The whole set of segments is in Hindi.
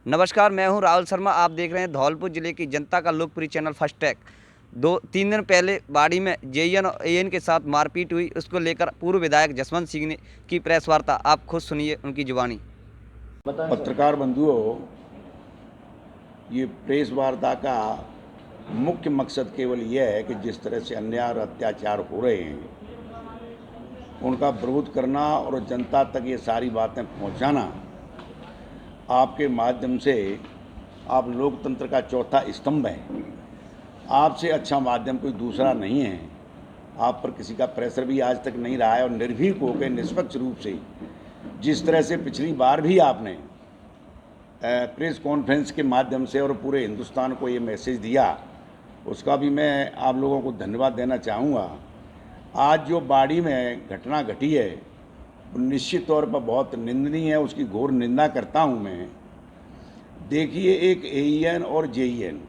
नमस्कार, मैं हूं राहुल शर्मा। आप देख रहे हैं धौलपुर जिले की जनता का लोकप्रिय चैनल फर्स्ट टैक। 2-3 दिन पहले बाड़ी में जेईएन और एएन के साथ मारपीट हुई। उसको लेकर पूर्व विधायक जसवंत सिंह ने की प्रेस वार्ता। आप खुद सुनिए उनकी जुबानी। पत्रकार बंधुओं, ये प्रेस वार्ता का मुख्य मकसद केवल यह है कि जिस तरह से अन्याय और अत्याचार हो रहे हैं उनका विरोध करना और जनता तक ये सारी बातें पहुंचाना। आपके माध्यम से आप लोकतंत्र का चौथा स्तंभ हैं। आपसे अच्छा माध्यम कोई दूसरा नहीं है। आप पर किसी का प्रेशर भी आज तक नहीं रहा है और निर्भीक होकर निष्पक्ष रूप से जिस तरह से पिछली बार भी आपने प्रेस कॉन्फ्रेंस के माध्यम से और पूरे हिंदुस्तान को ये मैसेज दिया, उसका भी मैं आप लोगों को धन्यवाद देना चाहूँगा। आज जो बाड़ी में घटना घटी है वो निश्चित तौर पर बहुत निंदनीय है, उसकी घोर निंदा करता हूँ मैं। देखिए, एक एईएन और जेईएन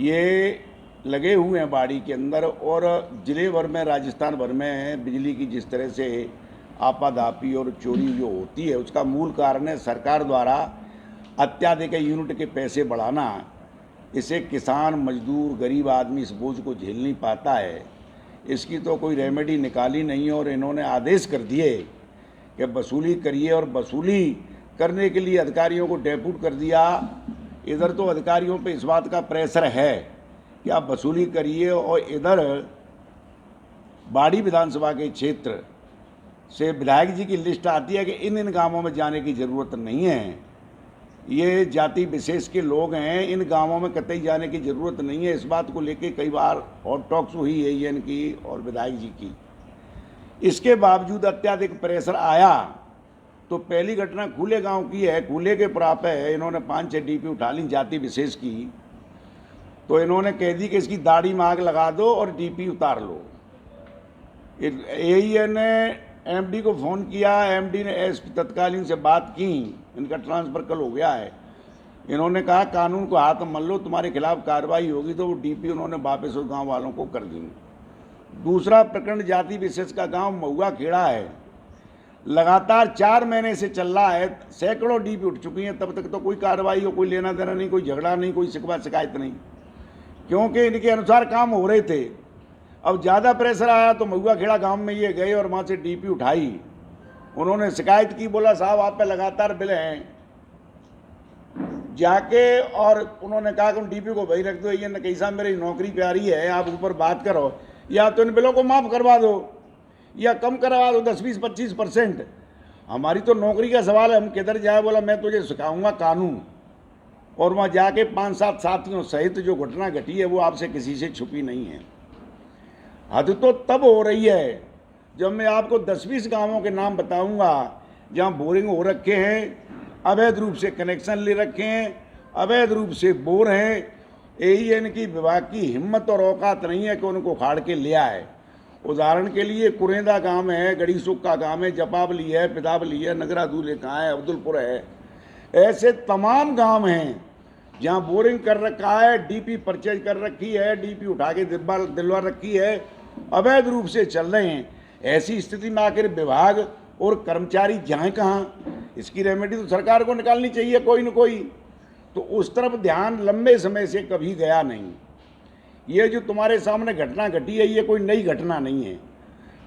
ये लगे हुए हैं बाड़ी के अंदर और जिले भर में, राजस्थान भर में बिजली की जिस तरह से आपाधापी और चोरी जो होती है उसका मूल कारण है सरकार द्वारा अत्याधिक यूनिट के पैसे बढ़ाना। इसे किसान, मजदूर, गरीब आदमी इस बोझ को झेल नहीं पाता है। इसकी तो कोई रेमेडी निकाली नहीं और इन्होंने आदेश कर दिए कि वसूली करिए और वसूली करने के लिए अधिकारियों को डेप्यूट कर दिया। इधर तो अधिकारियों पे इस बात का प्रेशर है कि आप वसूली करिए और इधर बाड़ी विधानसभा के क्षेत्र से विधायक जी की लिस्ट आती है कि इन गांवों में जाने की ज़रूरत नहीं है, ये जाति विशेष के लोग हैं, इन गांवों में कतई जाने की ज़रूरत नहीं है। इस बात को लेके कई बार हॉट टॉक्स हुई एएन की और विधायक जी की। इसके बावजूद अत्याधिक प्रेशर आया तो पहली घटना कूले गांव की है। कूले के प्राप है, इन्होंने 5-6 डीपी उठा ली जाति विशेष की, तो इन्होंने कह दी कि इसकी दाढ़ी में आग लगा दो और डीपी उतार लो। एईएन ने एमडी को फ़ोन किया, एमडी ने एसपी तत्कालीन से बात की, इनका ट्रांसफ़र कल हो गया है। इन्होंने कहा कानून को हाथ मल लो, तुम्हारे खिलाफ कार्रवाई होगी, तो वो डीपी उन्होंने वापस उस गांव वालों को कर दी। दूसरा प्रकरण जाति विशेष का गांव महुआ खेड़ा है, लगातार 4 महीने से चल रहा है, सैकड़ों डीपी उठ चुकी हैं, तब तक तो कोई कार्रवाई हो, कोई लेना देना नहीं, कोई झगड़ा नहीं, कोई शिकवा शिकायत नहीं, क्योंकि इनके अनुसार काम हो रहे थे। अब ज़्यादा प्रेशर आया तो महुआ खेड़ा गांव में ये गए और वहाँ से डीपी उठाई। उन्होंने शिकायत की, बोला साहब आप पे लगातार बिल हैं जाके, और उन्होंने कहा कि उन डीपी को वही रख दो। ये न कहीं साहब मेरी नौकरी प्यारी है, आप ऊपर बात करो, या तो इन बिलों को माफ़ करवा दो या कम करवा दो 10-20-25%। हमारी तो नौकरी का सवाल है, हम किधर जाए। बोला मैं तुझे सिखाऊंगा कानून। और वहाँ जाके 5-7 साथियों सहित जो घटना घटी है वो आपसे किसी से छुपी नहीं है। हद तो तब हो रही है जब मैं आपको 10-20 गांवों के नाम बताऊंगा जहां बोरिंग हो रखे हैं, अवैध रूप से कनेक्शन ले रखे हैं, अवैध रूप से बोर हैं। एईएन की विभाग की हिम्मत और औकात नहीं है कि उनको उखाड़ के ले आए। उदाहरण के लिए कुरेंदा गांव है, गढ़ीसुख का गांव है, जपावली है, पिदावली है, नगरा दूल्हे कहाँ है, अब्दुलपुर है। ऐसे तमाम गांव हैं जहां बोरिंग कर रखा है, डीपी परचेज कर रखी है, डीपी उठा के दिलवा रखी है, अवैध रूप से चल रहे हैं। ऐसी स्थिति में आखिर विभाग और कर्मचारी जाएं कहाँ? इसकी रेमेडी तो सरकार को निकालनी चाहिए कोई न कोई। तो उस तरफ ध्यान लंबे समय से कभी गया नहीं। ये जो तुम्हारे सामने घटना घटी है ये कोई नई घटना नहीं है।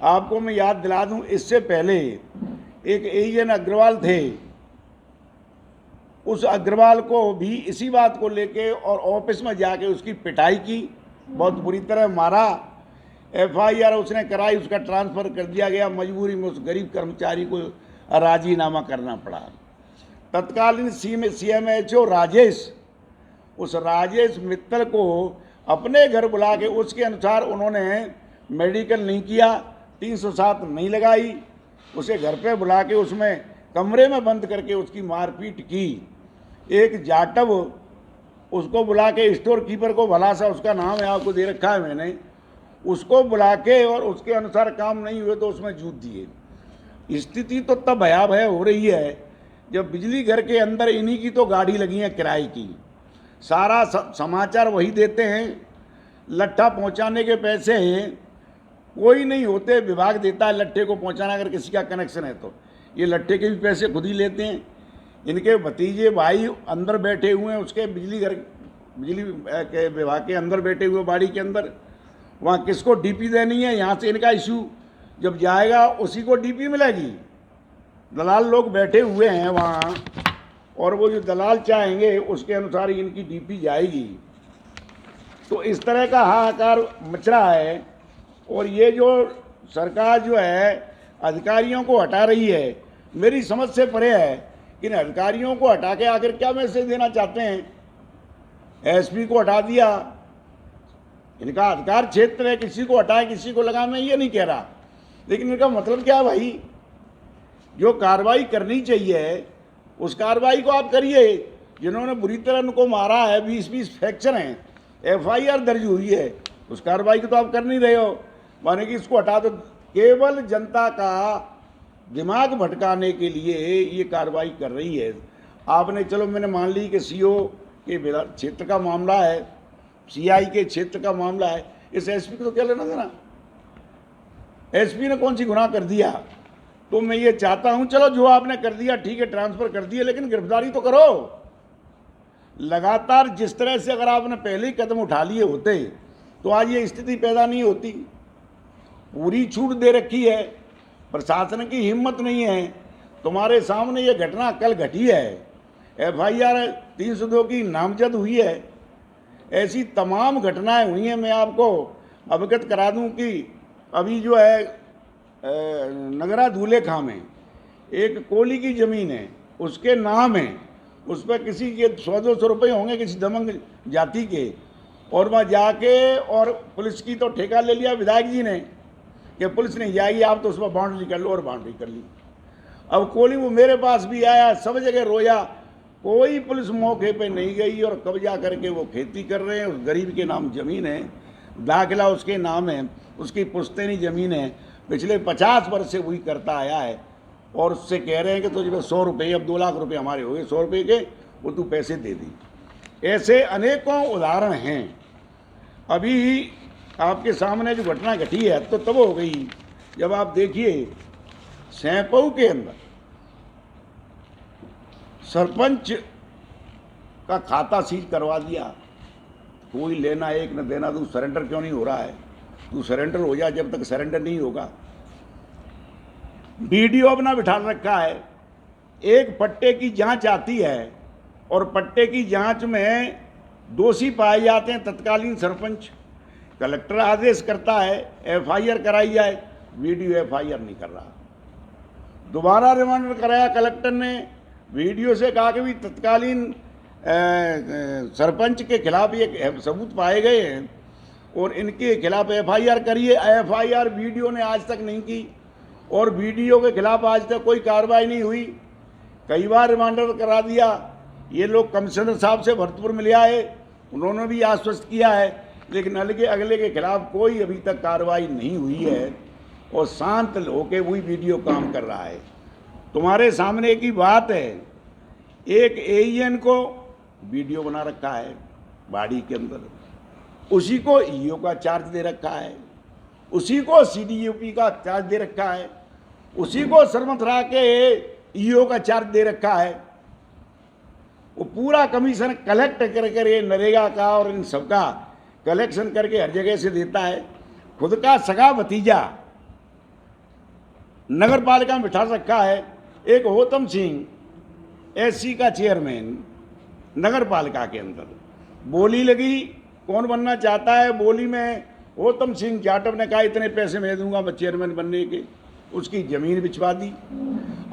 आपको मैं याद दिला दूं, इससे पहले एक एईएन अग्रवाल थे, उस अग्रवाल को भी इसी बात को लेके और ऑफिस में जाके उसकी पिटाई की, बहुत बुरी तरह मारा। एफआईआर उसने कराई, उसका ट्रांसफ़र कर दिया गया। मजबूरी में उस गरीब कर्मचारी को राजीनामा करना पड़ा। तत्कालीन सीएमएचओ राजेश, उस राजेश मित्तल को अपने घर बुला के उसके अनुसार उन्होंने मेडिकल नहीं किया, 307 नहीं लगाई, उसे घर पे बुला के उसमें कमरे में बंद करके उसकी मारपीट की। एक जाटव उसको बुला के, स्टोर कीपर को, भला सा उसका नाम है, आपको दे रखा है मैंने, उसको बुला के और उसके अनुसार काम नहीं हुए तो उसमें जूत दिए। स्थिति तो तब भयावह हो रही है जब बिजली घर के अंदर इन्हीं की तो गाड़ी लगी है किराए की, सारा समाचार वही देते हैं, लट्ठा पहुंचाने के पैसे कोई नहीं होते, विभाग देता है लट्ठे को पहुंचाना। अगर किसी का कनेक्शन है तो ये लट्ठे के भी पैसे खुद ही लेते हैं। इनके भतीजे भाई अंदर बैठे हुए हैं, उसके बिजली के विभाग के अंदर बैठे हुए बाड़ी के अंदर। वहाँ किसको डीपी देनी है, यहाँ से इनका इशू जब जाएगा उसी को डीपी मिलेगी। दलाल लोग बैठे हुए हैं वहाँ, और वो जो दलाल चाहेंगे उसके अनुसार ही इनकी डीपी जाएगी। तो इस तरह का हाहाकार मच रहा है। और ये जो सरकार जो है अधिकारियों को हटा रही है, मेरी समझ से परे है कि इन अधिकारियों को हटा के आखिर क्या मैसेज देना चाहते हैं। एसपी को हटा दिया, इनका अधिकार क्षेत्र है, किसी को हटाए किसी को लगाए, मैं ये नहीं कह रहा, लेकिन इनका मतलब क्या है भाई, जो कार्रवाई करनी चाहिए उस कार्रवाई को आप करिए। जिन्होंने बुरी तरह उनको मारा है, 20-20 फ्रैक्चर हैं, एफआईआर दर्ज हुई है, उस कार्रवाई को तो आप कर नहीं रहे हो। माने कि इसको हटा दो, केवल जनता का दिमाग भटकाने के लिए ये कार्रवाई कर रही है। आपने, चलो मैंने मान ली कि सीओ के क्षेत्र का मामला है, सीआई के क्षेत्र का मामला है, इस एसपी को तो क्या लेना देना, एसपी ने कौन सी गुनाह कर दिया। तो मैं ये चाहता हूं, चलो जो आपने कर दिया ठीक है, ट्रांसफर कर दिया, लेकिन गिरफ्तारी तो करो। लगातार जिस तरह से अगर आपने पहले ही कदम उठा लिए होते तो आज ये स्थिति पैदा नहीं होती। पूरी छूट दे रखी है, प्रशासन की हिम्मत नहीं है। तुम्हारे सामने ये घटना कल घटी है, एफआईआर 302 की नामजद हुई है। ऐसी तमाम घटनाएं हुई हैं। मैं आपको अवगत करा दूं कि अभी जो है नगरा धूलेखा में एक कोली की ज़मीन है, उसके नाम है, उस पर किसी के 100-200 रुपये होंगे किसी दमंग जाति के, और वहाँ जाके और पुलिस की तो ठेका ले लिया विधायक जी ने कि पुलिस नहीं जाएगी, आप तो उस पर बाउंड्री कर लो, और बाउंड्री कर ली। अब कोली वो मेरे पास भी आया, सब जगह रोया, कोई पुलिस मौके पे नहीं गई, और कब्जा करके वो खेती कर रहे हैं। उस गरीब के नाम ज़मीन है, दाखिला उसके नाम है, उसकी पुश्तैनी ज़मीन है, पिछले 50 वर्ष से वही करता आया है। और उससे कह रहे हैं कि तुझे 100 रुपये, अब 2 लाख रुपए हमारे हो गए 100 रुपये के, वो तू पैसे दे दी। ऐसे अनेकों उदाहरण हैं। अभी आपके सामने जो घटना घटी है तो तब हो गई जब आप देखिए सैंपऊ के अंदर सरपंच का खाता सीज करवा दिया। कोई लेना एक न देना, तू सरेंडर क्यों नहीं हो रहा है, तू सरेंडर हो जा, जब तक सरेंडर नहीं होगा। वीडियो अपना बिठा रखा है, एक पट्टे की जांच आती है और पट्टे की जांच में दोषी पाए जाते हैं तत्कालीन सरपंच। कलेक्टर आदेश करता है एफआईआर कराई जाए, वीडियो एफआईआर नहीं कर रहा। दोबारा रिमांडर कराया कलेक्टर ने, वीडियो से कहा कि भी तत्कालीन सरपंच के खिलाफ ये सबूत पाए गए हैं और इनके खिलाफ एफआईआर करिए। एफआईआर वीडियो ने आज तक नहीं की और वीडियो के खिलाफ आज तक कोई कार्रवाई नहीं हुई। कई बार रिमांडर करा दिया। ये लोग कमिश्नर साहब से भरतपुर मिले आए, उन्होंने भी आश्वस्त किया है, लेकिन अगले के खिलाफ कोई अभी तक कार्रवाई नहीं हुई है और शांत होकर वही वीडियो काम कर रहा है। तुम्हारे सामने की बात है, एक एईएन को वीडियो बना रखा है बाड़ी के अंदर, उसी को ईओ का चार्ज दे रखा है, उसी को सीडीओपी का चार्ज दे रखा है, उसी को सरमथरा के ईओ का चार्ज दे रखा है। वो पूरा कमीशन कलेक्ट कर ये नरेगा का और इन सबका कलेक्शन करके हर जगह से देता है। खुद का सगा भतीजा नगर पालिका में बिठा रखा है। एक होतम सिंह एससी का चेयरमैन नगर पालिका के अंदर, बोली लगी कौन बनना चाहता है, बोली में होतम सिंह जाटव ने कहा इतने पैसे मैं दूंगा मैं चेयरमैन बनने के, उसकी ज़मीन बिचवा दी।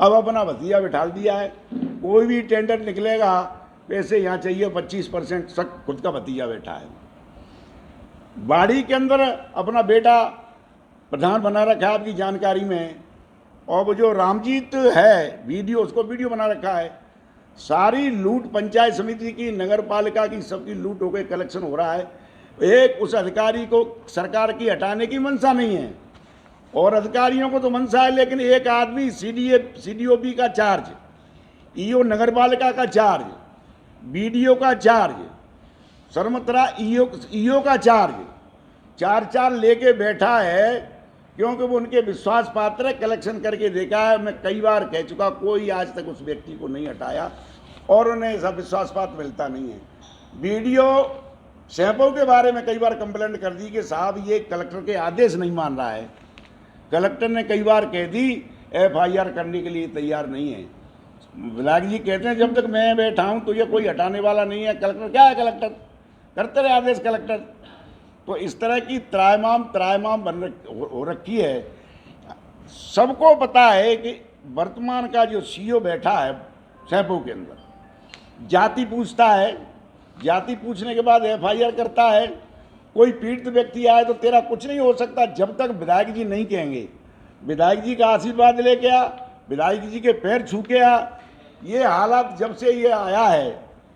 अब अपना भतीजा बिठा दिया है, कोई भी टेंडर निकलेगा पैसे यहाँ चाहिए 25%, सब खुद का भतीजा बैठा है। बाड़ी के अंदर अपना बेटा प्रधान बना रखा है आपकी जानकारी में, और वो जो रामजीत है वीडियो, उसको वीडियो बना रखा है। सारी लूट पंचायत समिति की, नगर पालिका की, सबकी लूट होकर कलेक्शन हो रहा है। एक उस अधिकारी को सरकार की हटाने की मंशा नहीं है, और अधिकारियों को तो मंशा है, लेकिन एक आदमी सीडीओपी का चार्ज, ईओ नगर पालिका का चार्ज, बीडीओ का चार्ज, सरमथरा ईओ का चार्ज, 4 लेके बैठा है क्योंकि वो उनके विश्वास पात्र है, कलेक्शन करके देखा है। मैं कई बार कह चुका, कोई आज तक उस व्यक्ति को नहीं हटाया और उन्हें ऐसा विश्वास पात्र मिलता नहीं है। वीडियो सैंपल के बारे में कई बार कंप्लेंट कर दी कि साहब ये कलेक्टर के आदेश नहीं मान रहा है। कलेक्टर ने कई बार कह दी FIR करने के लिए तैयार नहीं है। विधायक जी कहते हैं जब तक मैं बैठा हूँ तो ये कोई हटाने वाला नहीं है। कलेक्टर क्या है, कलेक्टर करते रहे आदेश कलेक्टर। तो इस तरह की त्रायमाम हो रखी है। सबको पता है कि वर्तमान का जो CEO बैठा है सैंपू के अंदर, जाति पूछता है, जाति पूछने के बाद FIR करता है। कोई पीड़ित व्यक्ति आए तो तेरा कुछ नहीं हो सकता जब तक विधायक जी नहीं कहेंगे। विधायक जी का आशीर्वाद लेके आ, विधायक जी के पैर छू के आ। ये हालात जब से ये आया है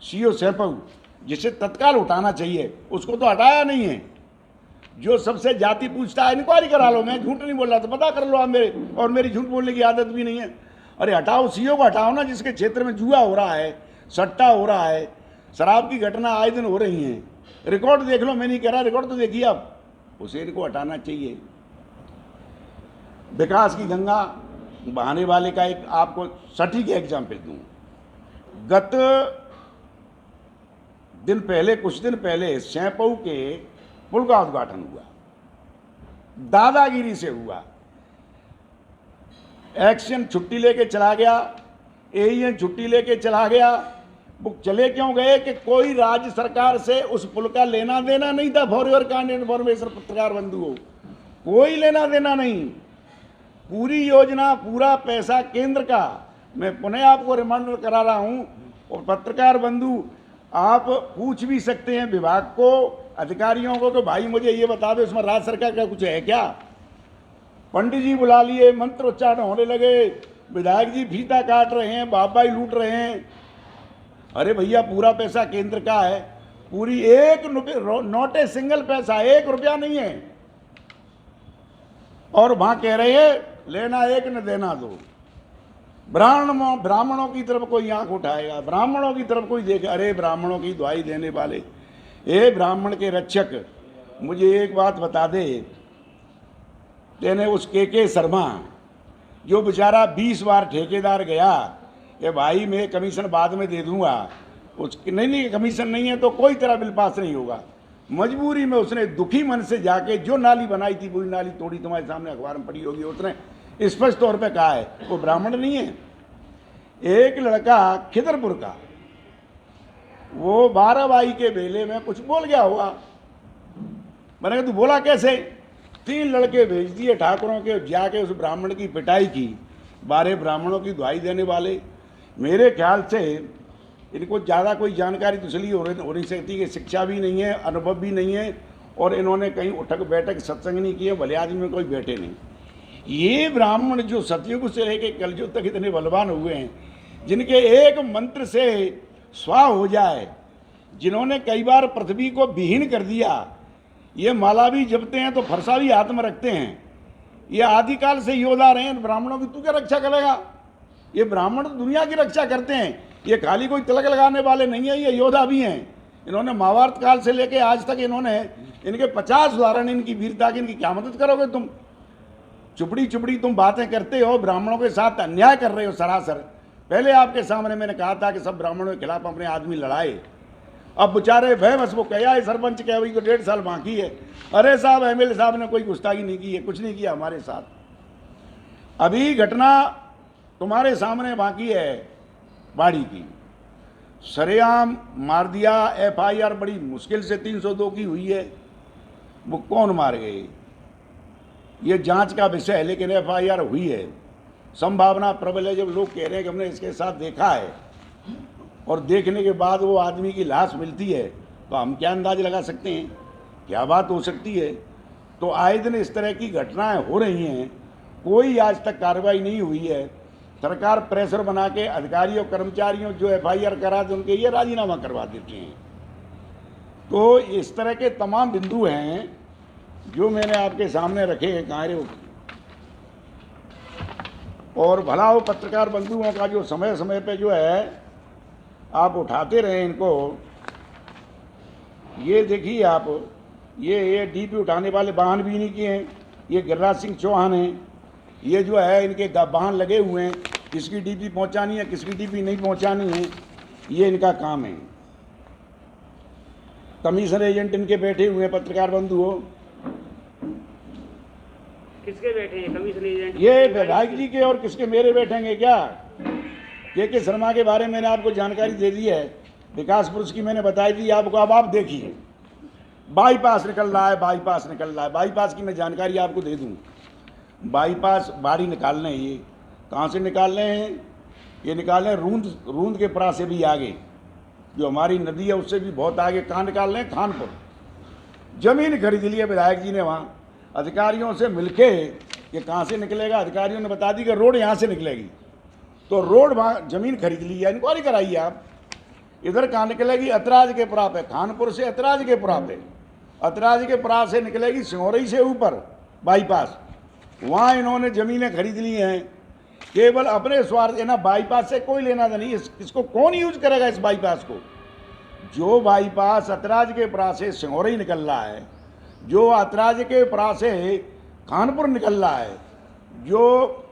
CEO सैंपू, जिसे तत्काल उठाना चाहिए, उसको तो हटाया नहीं है। जो सबसे जाति पूछता है इंक्वायरी करा लो। मैं झूठ नहीं बोल रहा, तो पता कर लो आप मेरे, और मेरी झूठ बोलने की आदत भी नहीं है। अरे हटाओ, CEO को हटाओ ना, जिसके क्षेत्र में जुआ हो रहा है, सट्टा हो रहा है, शराब की घटना आए दिन हो रही हैं। रिकॉर्ड देख लो, मैं नहीं कह रहा, रिकॉर्ड तो देखिए आप। उसे इनको हटाना चाहिए। विकास की गंगा बहाने वाले का एक आपको सटीक एग्जाम्पल दूं। गत दिन पहले, कुछ दिन पहले सैंपऊ के पुल का उद्घाटन हुआ, दादागिरी से हुआ। एक्शन छुट्टी लेके चला गया, AEN छुट्टी लेके चला गया। वो चले क्यों गए कि कोई राज्य सरकार से उस पुल का लेना देना नहीं था। फॉर योर काइंड इन्फॉर्मेशन पत्रकार बंधुओं, कोई लेना देना नहीं। पूरी योजना, पूरा पैसा केंद्र का। मैं पुनः आपको रिमाइंडर करा रहा हूं, और पत्रकार बंधु आप पूछ भी सकते हैं विभाग को, अधिकारियों को कि भाई मुझे ये बता दो इसमें राज्य सरकार का कुछ है क्या। पंडित जी बुला लिए, मंत्रोच्चारण होने लगे, विधायक जी फीता काट रहे हैं, बाबाई लूट रहे हैं। अरे भैया, पूरा पैसा केंद्र का है। पूरी एक नोट है, सिंगल पैसा, 1 रुपया नहीं है। और वहां कह रहे हैं लेना एक न देना दो। ब्राह्मणों की तरफ कोई आंख उठाएगा, ब्राह्मणों की तरफ कोई देखे। अरे ब्राह्मणों की दुहाई देने वाले, ए ब्राह्मण के रक्षक, मुझे एक बात बता दे। तेने उस के शर्मा, जो बेचारा 20 बार ठेकेदार गया कि भाई मैं कमीशन बाद में दे दूंगा, उसकी नहीं कमीशन नहीं है तो कोई तरह बिल पास नहीं होगा। मजबूरी में उसने दुखी मन से जाके जो नाली बनाई थी पूरी नाली तोड़ी। तुम्हारे सामने अखबार में पड़ी होगी, उसने स्पष्ट तौर पे कहा है वो ब्राह्मण नहीं है। एक लड़का खिदरपुर का, वो 12 भाई के बेले में कुछ बोल गया होगा। मैंने कहा तू बोला कैसे? 3 लड़के भेज दिए ठाकुरों के, जाके उस ब्राह्मण की पिटाई की। 12 ब्राह्मणों की दुहाई देने वाले। मेरे ख्याल से इनको ज़्यादा कोई जानकारी तो इसलिए हो नहीं सकती कि शिक्षा भी नहीं है, अनुभव भी नहीं है, और इन्होंने कहीं उठक बैठक सत्संग नहीं किए, भले आदमी में कोई बैठे नहीं। ये ब्राह्मण जो सतयुग से लेकर कलयुग तक इतने बलवान हुए हैं, जिनके एक मंत्र से स्वाह हो जाए, जिन्होंने कई बार पृथ्वी को विहीन कर दिया। ये माला भी जपते हैं तो फरसा भी हाथ में रखते हैं। ये आदिकाल से योद्धा रहे हैं। ब्राह्मणों की तू क्या रक्षा करेगा? ये ब्राह्मण तो दुनिया की रक्षा करते हैं। ये खाली कोई तिलक लगाने वाले नहीं है, ये योद्धा भी हैं। इन्होंने महाभारत काल से लेकर आज तक इन्होंने, इनके 50 उदाहरण इनकी वीरता की। इनकी क्या मदद करोगे तुम? चुपड़ी चुपड़ी तुम बातें करते हो, ब्राह्मणों के साथ अन्याय कर रहे हो सरासर। पहले आपके सामने मैंने कहा था कि सब ब्राह्मणों के खिलाफ अपने आदमी लड़ाए। अब बेचारे भय बस वो कह है सरपंच कह भाई तो 1.5 साल बाकी है। अरे साहब, MLA साहब ने कोई गुस्ताखी नहीं की है, कुछ नहीं किया हमारे साथ। अभी घटना तुम्हारे सामने बाकी है बाड़ी की। सरेआम मार दिया। FIR बड़ी मुश्किल से 302 की हुई है। वो कौन मार गए ये जांच का विषय है, लेकिन FIR हुई है। संभावना प्रबल है। जब लोग कह रहे हैं कि हमने इसके साथ देखा है, और देखने के बाद वो आदमी की लाश मिलती है, तो हम क्या अंदाज लगा सकते हैं क्या बात हो सकती है। तो आए दिन इस तरह की घटनाएं हो रही हैं, कोई आज तक कार्रवाई नहीं हुई है। सरकार प्रेशर बना के अधिकारियों कर्मचारियों जो FIR करा थे उनके ये राजीनामा करवा देते हैं। तो इस तरह के तमाम बिंदु हैं जो मैंने आपके सामने रखे हैं कार्यों। और भला हो पत्रकार बंधुओं का जो समय समय पे जो है आप उठाते रहे इनको। ये देखिए आप, ये DP उठाने वाले बहान भी नहीं किए हैं। ये गिरिराज सिंह चौहान हैं, ये जो है इनके वाहन लगे हुए हैं, किसकी डीपी पहुंचानी है किसकी डीपी नहीं पहुंचानी है, ये इनका काम है। कमीशन एजेंट इनके बैठे हुए हैं, पत्रकार बंधु हो। किसके बैठे हैं कमीशन एजेंट? ये विधायक जी के, और किसके मेरे बैठेंगे क्या? के शर्मा के बारे में मैंने आपको जानकारी दे दी है, विकास पुरुष की मैंने बताई थी आपको। अब आप देखिए, बाईपास निकल रहा है, बाईपास निकल रहा है। बाईपास की मैं जानकारी आपको दे दूं। बाईपास बाड़ी निकाल रहे हैं, ये कहाँ से निकाल रहे हैं? ये निकाल रहे हैं रूंद के परा से भी आगे, जो हमारी नदी है उससे भी बहुत आगे। कहाँ निकाल रहे हैं? खानपुर। जमीन खरीद ली है विधायक जी ने वहाँ अधिकारियों से मिलके। ये कहाँ से निकलेगा? अधिकारियों ने बता दी कि रोड यहाँ से निकलेगी, तो रोड वहाँ जमीन खरीद ली है, इंक्वायरी कराइए आप। इधर कहाँ निकलेगी? अतराज के परा पे, खानपुर से अतराज के परा पे, अतराज के परा से निकलेगी सिंगोरई से ऊपर बाईपास। वहाँ इन्होंने ज़मीनें खरीद ली हैं केवल अपने स्वार्थ। ना बाईपास से कोई लेना था नहीं। इसको कौन यूज करेगा इस बाईपास को? जो बाईपास अतराज के परा से सिंगोरई निकल रहा है, जो अतराज के परा से खानपुर निकल रहा है, जो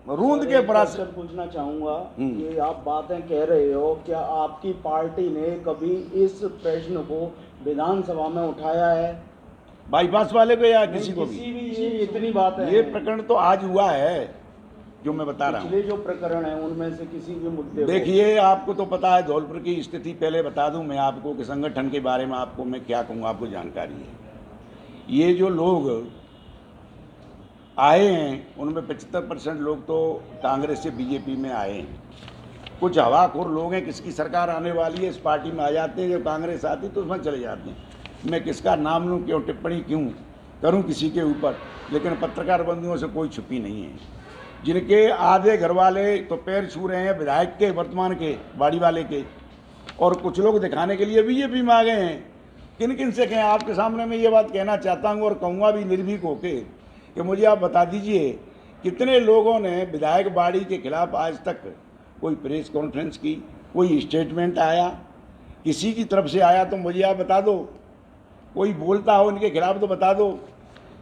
रूंद के परा से। पूछना चाहूंगा कि आप बातें कह रहे हो, क्या आपकी पार्टी ने कभी इस प्रश्न को विधानसभा में उठाया है? बाईपास वाले को या किसी को भी? ये इतनी बात है। ये प्रकरण तो आज हुआ है जो मैं बता रहा हूँ। पिछले जो प्रकरण है उनमें से किसी भी मुद्दे को देखिए, आपको तो पता है धौलपुर की स्थिति। पहले बता दूं मैं आपको कि संगठन के बारे में आपको मैं क्या कहूँगा, आपको जानकारी है। ये जो लोग आए हैं उनमें 75% लोग तो कांग्रेस से बीजेपी में आए हैं। कुछ हवाखोर लोग हैं, किसकी सरकार आने वाली है इस पार्टी में आ जाते हैं, जब कांग्रेस आती तो उसमें चले जाते हैं। मैं किसका नाम लूँ, क्यों टिप्पणी क्यों करूँ किसी के ऊपर? लेकिन पत्रकार बंधुओं से कोई छुपी नहीं है। जिनके आधे घर वाले तो पैर छू रहे हैं विधायक के, वर्तमान के बाड़ी वाले के, और कुछ लोग दिखाने के लिए बीजेपी में आ गए हैं। किन किन से कहें? आपके सामने मैं ये बात कहना चाहता हूँ और कहूँगा भी निर्भीक होके कि मुझे आप बता दीजिए कितने लोगों ने विधायक बाड़ी के खिलाफ आज तक कोई प्रेस कॉन्फ्रेंस की, कोई स्टेटमेंट आया, किसी की तरफ से आया तो मुझे आप बता दो। कोई बोलता हो इनके खिलाफ तो बता दो।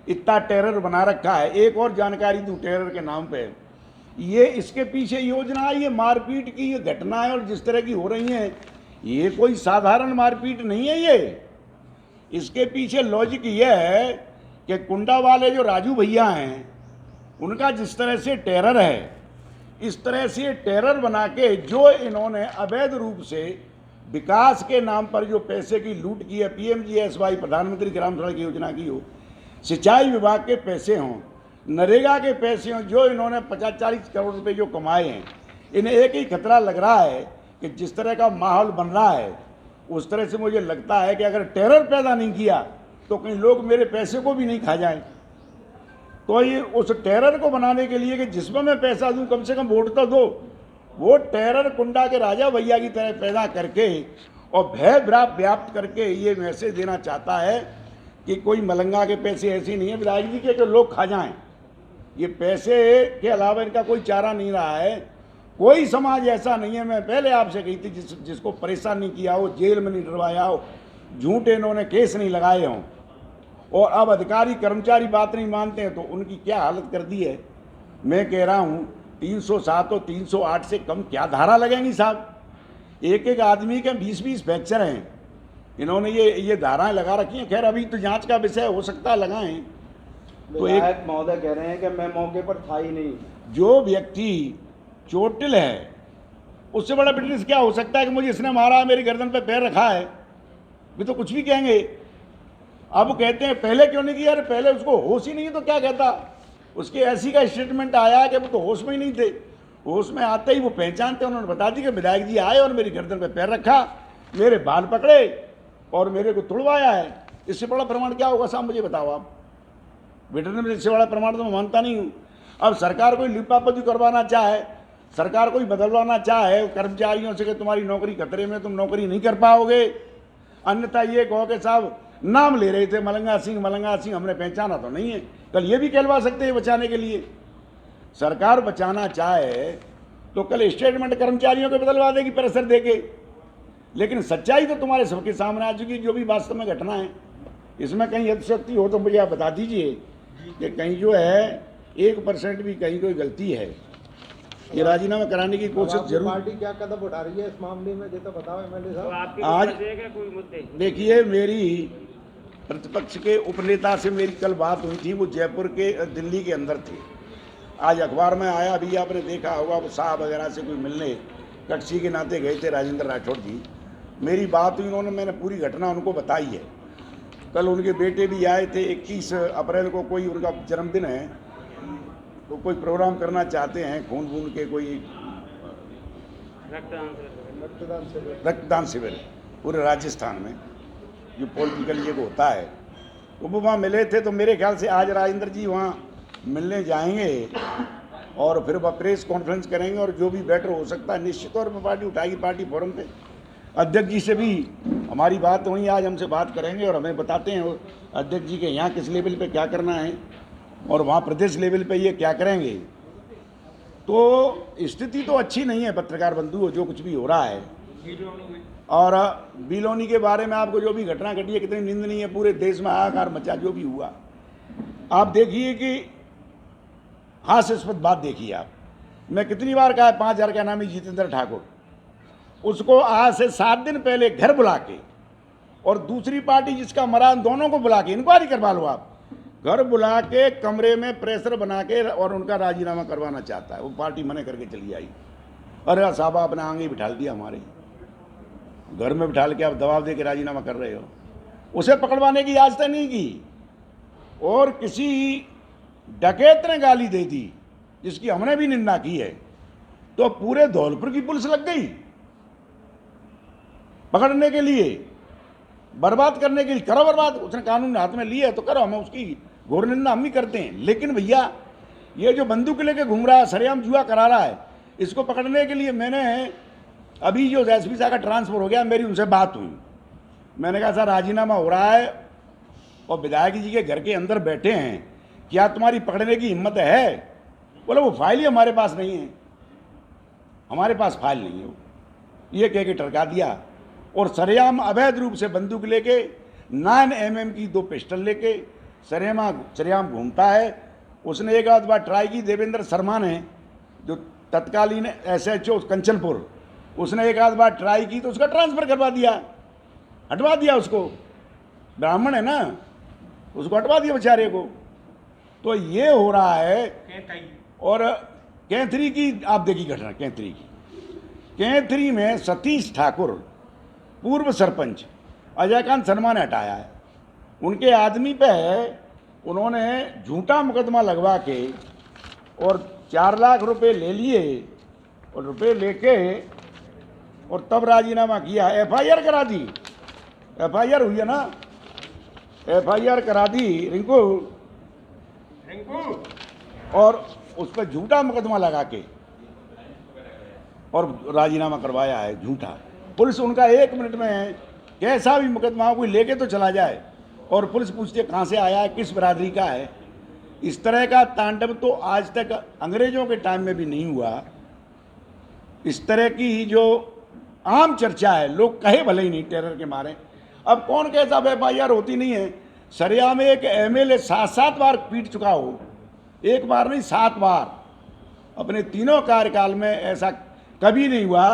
इतना टेरर बना रखा है। एक और जानकारी दूं टेरर के नाम पे, ये इसके पीछे योजना, ये मारपीट की ये घटनाएं और जिस तरह की हो रही हैं, ये कोई साधारण मारपीट नहीं है। ये इसके पीछे लॉजिक ये है कि कुंडा वाले जो राजू भैया हैं उनका जिस तरह से टेरर है, इस तरह से टेरर बना के जो इन्होंने अवैध रूप से विकास के नाम पर जो पैसे की लूट की है, PMGSY प्रधानमंत्री ग्राम सड़क योजना की हो, सिंचाई विभाग के पैसे हों, नरेगा के पैसे हों, जो इन्होंने 50-40 करोड़ रुपए जो कमाए हैं, इन्हें एक ही खतरा लग रहा है कि जिस तरह का माहौल बन रहा है उस तरह से मुझे लगता है कि अगर टेरर पैदा नहीं किया तो कहीं लोग मेरे पैसे को भी नहीं खा जाएं। तो ये उस टेरर को बनाने के लिए कि जिसमें मैं पैसा दूं कम से कम वोट तो दो, वो टेरर कुंडा के राजा भैया की तरह पैदा करके और भय व्याप्त करके ये मैसेज देना चाहता है कि कोई मलंगा के पैसे ऐसे नहीं है विधायक जी के लोग खा जाएं। ये पैसे के अलावा इनका कोई चारा नहीं रहा है। कोई समाज ऐसा नहीं है, मैं पहले आपसे कही थी, जिसको परेशान नहीं किया हो, जेल में नहीं डरवाया हो, झूठे इन्होंने केस नहीं लगाए हों, और अब अधिकारी कर्मचारी बात नहीं मानते हैं तो उनकी क्या हालत कर दी है। मैं कह रहा हूँ 307 और 308 से कम क्या धारा लगेंगी साहब? एक एक आदमी के 20-20 फ्रैक्चर हैं, इन्होंने ये धाराएं लगा रखी हैं। खैर अभी तो जांच का विषय, हो सकता है लगाएं। तो एक महोदय कह रहे हैं कि मैं मौके पर था ही नहीं। जो व्यक्ति चोटिल है उससे बड़ा बिजनेस क्या हो सकता है कि मुझे इसने मारा है, मेरी गर्दन पे पैर रखा है, भी तो कुछ भी कहेंगे। अब कहते हैं पहले क्यों नहीं किया? अरे पहले उसको होश ही नहीं है तो क्या कहता? उसके ऐसी का स्टेटमेंट आया है कि वो तो होश में ही नहीं थे। होश में आते ही वो पहचानते, उन्होंने बता दी कि विधायक जी आए और मेरी गर्दन पे पैर रखा, मेरे बाल पकड़े और मेरे को तुड़वाया है। इससे बड़ा प्रमाण क्या होगा साहब? मुझे बताओ आप। वेटरनरी में इससे बड़ा प्रमाण तो मैं मानता नहीं हूँ। अब सरकार कोई लिपापोती करवाना चाहे, सरकार कोई बदलवाना चाहे कर्मचारियों से कि तुम्हारी नौकरी खतरे में, तुम नौकरी नहीं कर पाओगे, अन्यथा ये कहो कि साहब नाम ले रहे थे मलंगा सिंह, हमने पहचाना तो नहीं है, कल ये भी कहलवा सकते हैं बचाने के लिए। सरकार बचाना चाहे तो कल स्टेटमेंट कर्मचारियों के बदलवा देगी प्रेशर देके, लेकिन सच्चाई तो तुम्हारे सबके सामने आ चुकी, जो भी वास्तव में घटना है। इसमें कहीं यथशक्ति हो तो मुझे आप बता दीजिए कि कहीं जो है 1% भी कहीं कोई गलती है, ये राजीनामा कराने की कोशिश जरूर। पार्टी क्या कदम उठा रही है इस मामले में, ये तो बताओ एमएलए तो साहब। आपके आज ऊपर से क्या कोई मुद्दे? देखिए, मेरी प्रतिपक्ष के उपनेता से मेरी कल बात हुई थी, वो जयपुर के दिल्ली के अंदर थे। आज अखबार में आया, अभी आपने देखा होगा, वो साहब वगैरह से कोई मिलने कक्षी के नाते गए थे राजेंद्र राठौड़ जी। मेरी बात हुई, उन्होंने, मैंने पूरी घटना उनको बताई है। कल उनके बेटे भी आए थे, 21 अप्रैल को कोई उनका जन्मदिन है, तो कोई प्रोग्राम करना चाहते हैं, खून वून के कोई रक्तदान शिविर पूरे राजस्थान में, जो पॉलिटिकल ये को होता है, तो वो वहाँ मिले थे। तो मेरे ख्याल से आज राजेंद्र जी वहाँ मिलने जाएंगे और फिर वह प्रेस कॉन्फ्रेंस करेंगे, और जो भी बेटर हो सकता है निश्चित तौर पर पार्टी उठाएगी। पार्टी फोरम पे अध्यक्ष जी से भी हमारी बात हुई, आज हमसे बात करेंगे और हमें बताते हैं अध्यक्ष जी के यहाँ किस लेवल पे क्या करना है और वहाँ प्रदेश लेवल पे ये क्या करेंगे। तो स्थिति तो अच्छी नहीं है पत्रकार बंधु, जो कुछ भी हो रहा है। और बिलोनी के बारे में आपको जो भी घटना घटी है, कितनी निंदनीय है, पूरे देश में हाहाकार मचा जो भी हुआ। आप देखिए कि हास्यास्पद बात देखिए आप, मैं कितनी बार कहा 5,000 का नाम है जितेंद्र ठाकुर, उसको आज से 7 दिन पहले घर बुला के, और दूसरी पार्टी जिसका मरान, दोनों को बुला के इंक्वायरी करवा लो आप, घर बुला के कमरे में प्रेशर बना के और उनका राजीनामा करवाना चाहता है। वो पार्टी मने करके चली आई। अरे साहब, आपने आगे बिठा दिया, हमारे घर में बिठा के आप दबाव दे के राजीनामा कर रहे हो। उसे पकड़वाने की आज तक नहीं की, और किसी डकैत ने गाली दे दी जिसकी हमने भी निंदा की है, तो पूरे धौलपुर की पुलिस लग गई पकड़ने के लिए, बर्बाद करने के लिए। करो बर्बाद, उसने कानून हाथ में लिया है तो करो, हम उसकी घोर निंदा हम भी करते हैं। लेकिन भैया, ये जो बंदूक लेके घूम रहा है, सरेआम जुआ करा रहा है, इसको पकड़ने के लिए मैंने अभी जो एसपी साहब का ट्रांसफर हो गया, मेरी उनसे बात हुई। मैंने कहा सर, राजीनामा हो रहा है और विधायक जी के घर के अंदर बैठे हैं, क्या तुम्हारी पकड़ने की हिम्मत है? बोले वो फाइल ही हमारे पास नहीं है, हमारे पास फाइल नहीं है। ये कह के टरका दिया, और सरेआम अवैध रूप से बंदूक लेके 9 mm की 2 पिस्टल लेके सरेआम घूमता है। उसने एक आध बार ट्राई की, देवेंद्र शर्मा ने, जो तत्कालीन SHO कंचनपुर, उसने एक आध बार ट्राई की तो उसका ट्रांसफ़र करवा दिया, हटवा दिया उसको। ब्राह्मण है ना, उसको हटवा दिया बेचारे को। तो ये हो रहा है। और कैथरी की आप देखिए घटना, कैथरी में सतीश ठाकुर, पूर्व सरपंच, अजयकांत शर्मा ने हटाया है। उनके आदमी पे उन्होंने झूठा मुकदमा लगवा के और 4 लाख रुपए ले लिए, और रुपए लेके और तब राजीनामा किया। FIR करा दी, FIR हुई है ना, FIR करा दी रिंकू, और उस पर झूठा मुकदमा लगा के और राजीनामा करवाया है झूठा। पुलिस उनका 1 मिनट में कैसा भी मुकदमा कोई लेके तो चला जाए, और पुलिस पूछती है कहाँ से आया है, किस बरादरी का है। इस तरह का तांडव तो आज तक अंग्रेजों के टाइम में भी नहीं हुआ। इस तरह की जो आम चर्चा है, लोग कहे भले ही नहीं टेरर के मारे। अब कौन कहता FIR होती नहीं है? सरेआम एक MLA 7 बार पीट चुका हो, 1 बार नहीं 7 बार। अपने 3 कार्यकाल में ऐसा कभी नहीं हुआ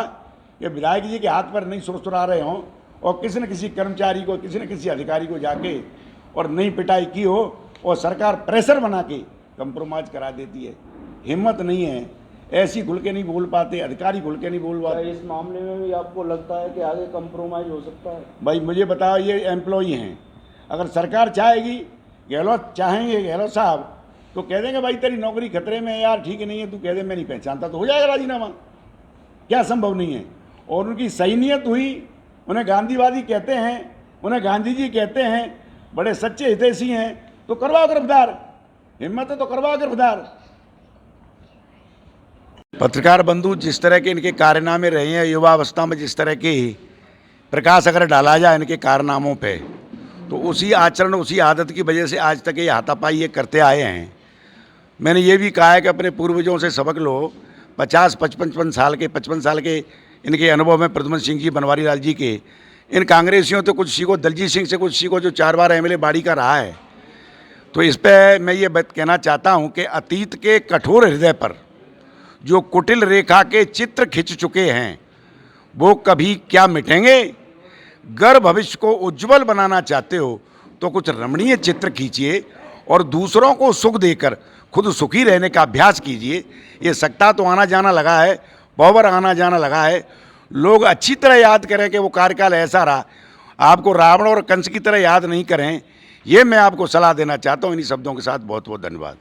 कि विधायक जी के हाथ पर नहीं सुरसुरा रहे हों और किसी न किसी कर्मचारी को, किसी न किसी अधिकारी को जाके और नहीं पिटाई की हो, और सरकार प्रेशर बना के कंप्रोमाइज करा देती है। हिम्मत नहीं है, ऐसी खुल के नहीं बोल पाते, अधिकारी खुल के नहीं बोल पाते। इस मामले में भी आपको लगता है कि आगे कंप्रोमाइज हो सकता है? भाई मुझे बताओ, ये एम्प्लॉई हैं, अगर सरकार चाहेगी, गहलोत चाहेंगे, गहलोत साहब, तो कह देंगे भाई तेरी नौकरी खतरे में है यार, ठीक नहीं है, तू कह दे मैं नहीं पहचानता, तो हो जाएगा राजीनामा। क्या संभव नहीं है? और उनकी सही नियत हुई, उन्हें गांधीवादी कहते हैं, उन्हें गांधी जी कहते हैं, बड़े सच्चे हितैषी हैं, तो करवाओ गिरफ्तार, हिम्मत है तो करवाओ गिरफ्तार। पत्रकार बंधु, जिस तरह के इनके कारनामे रहे हैं युवावस्था में, जिस तरह के प्रकाश अगर डाला जाए इनके कारनामों पे, तो उसी आचरण, उसी आदत की वजह से आज तक ये हाथापाई ये करते आए हैं। मैंने ये भी कहा है कि अपने पूर्वजों से सबक लो। 50-55 साल के, 55 साल के इनके अनुभव में, प्रद्युम्न सिंह जी, बनवारी लाल जी के, इन कांग्रेसियों तो कुछ सीखो, दलजीत सिंह से कुछ सीखो, जो 4 बार MLA बाड़ी का रहा है। तो इस पे मैं ये बात कहना चाहता हूँ कि अतीत के कठोर हृदय पर जो कुटिल रेखा के चित्र खिंच चुके हैं वो कभी क्या मिटेंगे। गर भविष्य को उज्जवल बनाना चाहते हो तो कुछ रमणीय चित्र खींचिए और दूसरों को सुख देकर खुद सुखी रहने का अभ्यास कीजिए। ये सत्ता तो आना जाना लगा है, पावर आना जाना लगा है, लोग अच्छी तरह याद करें कि वो कार्यकाल ऐसा रहा, आपको रावण और कंस की तरह याद नहीं करें। ये मैं आपको सलाह देना चाहता हूँ। इन्हीं शब्दों के साथ बहुत बहुत धन्यवाद।